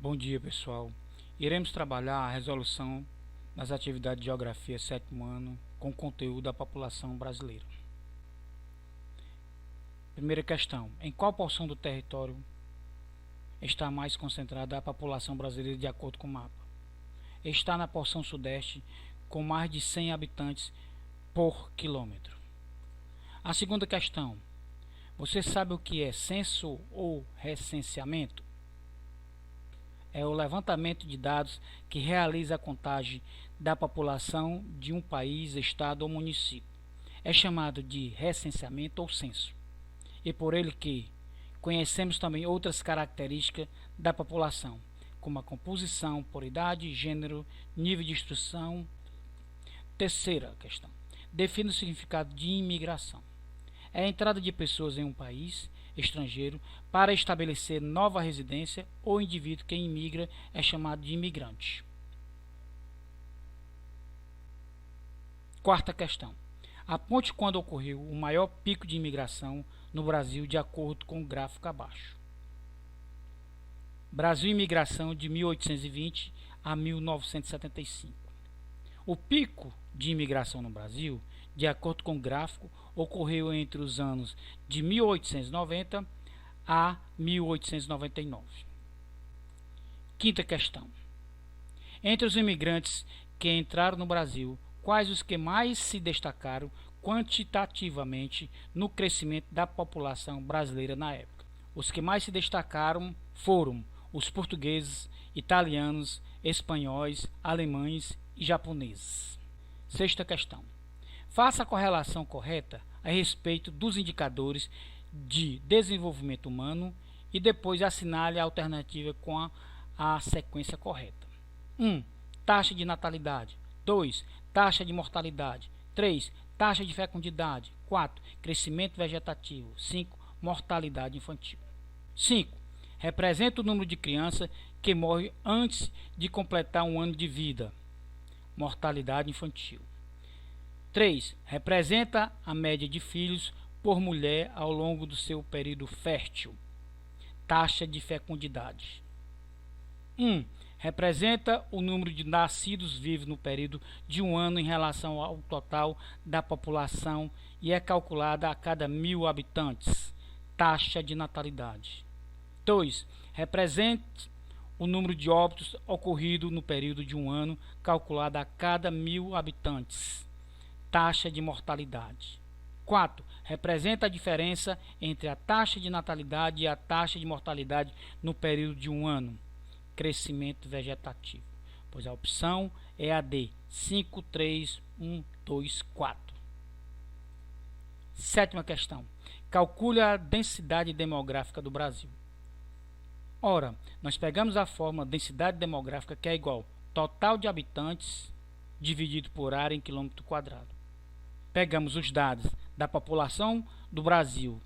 Bom dia, pessoal. Iremos trabalhar a resolução das atividades de Geografia 7º ano com conteúdo da população brasileira. Primeira questão. Em qual porção do território está mais concentrada a população brasileira de acordo com o mapa? Está na porção sudeste, com mais de 100 habitantes por quilômetro. A segunda questão. Você sabe o que é censo ou recenseamento? É o levantamento de dados que realiza a contagem da população de um país, estado ou município. É chamado de recenseamento ou censo. E por ele que conhecemos também outras características da população, como a composição por idade, gênero, nível de instrução. Terceira questão. Define o significado de imigração. É a entrada de pessoas em um país estrangeiro para estabelecer nova residência, ou indivíduo que imigra é chamado de imigrante. Quarta questão. Aponte quando ocorreu o maior pico de imigração no Brasil de acordo com o gráfico abaixo. Brasil imigração de 1820 a 1975. O pico de imigração no Brasil, de acordo com o gráfico, ocorreu entre os anos de 1890 a 1899. Quinta questão. Entre os imigrantes que entraram no Brasil, quais os que mais se destacaram quantitativamente no crescimento da população brasileira na época? Os que mais se destacaram foram os portugueses, italianos, espanhóis, alemães e japoneses. Sexta questão. Faça a correlação correta a respeito dos indicadores de desenvolvimento humano e depois assinale a alternativa com a sequência correta. 1. Taxa de natalidade. 2. Taxa de mortalidade. 3. Taxa de fecundidade. 4. Crescimento vegetativo. 5. Mortalidade infantil. 5. Representa o número de crianças que morrem antes de completar um ano de vida. Mortalidade infantil. 3. Representa a média de filhos por mulher ao longo do seu período fértil. Taxa de fecundidade. 1. Representa o número de nascidos vivos no período de um ano em relação ao total da população e é calculada a cada 1.000 habitantes. Taxa de natalidade. 2. Representa o número de óbitos ocorrido no período de um ano calculado a cada 1.000 habitantes. Taxa de mortalidade. 4. Representa a diferença entre a taxa de natalidade e a taxa de mortalidade no período de um ano. Crescimento vegetativo. Pois a opção é a D. 5, 3, 1, 2, 4. Sétima questão. Calcule a densidade demográfica do Brasil. Ora, nós pegamos a fórmula densidade demográfica, que é igual total de habitantes dividido por área em quilômetro quadrado. Pegamos os dados da população do Brasil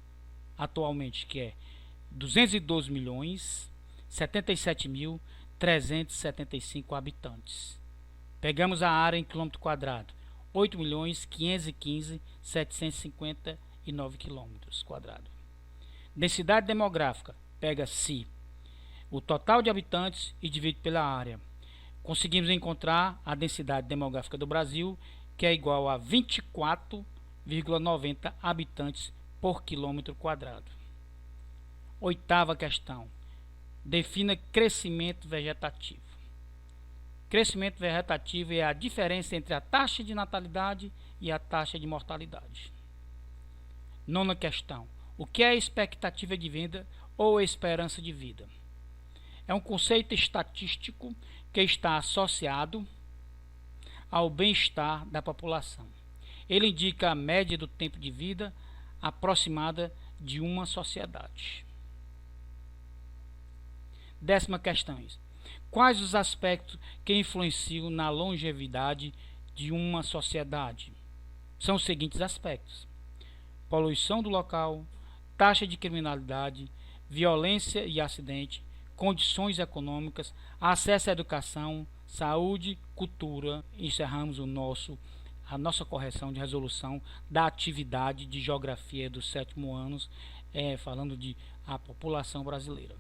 atualmente, que é 212.077.375 habitantes. Pegamos a área em quilômetro quadrado, 8.515.759 quilômetros quadrados. Densidade demográfica, pega-se o total de habitantes e divide pela área. Conseguimos encontrar a densidade demográfica do Brasil, que é igual a 24,90 habitantes por quilômetro quadrado. Oitava questão. Defina crescimento vegetativo. Crescimento vegetativo é a diferença entre a taxa de natalidade e a taxa de mortalidade. Nona questão. O que é a expectativa de vida ou esperança de vida? É um conceito estatístico que está associado ao bem-estar da população. Ele indica a média do tempo de vida aproximada de uma sociedade. Décima questão. Quais os aspectos que influenciam na longevidade de uma sociedade? São os seguintes aspectos: poluição do local, taxa de criminalidade, violência e acidente, condições econômicas, acesso à educação, saúde, cultura. Encerramos a nossa correção de resolução da atividade de geografia do 7º ano, falando de a população brasileira.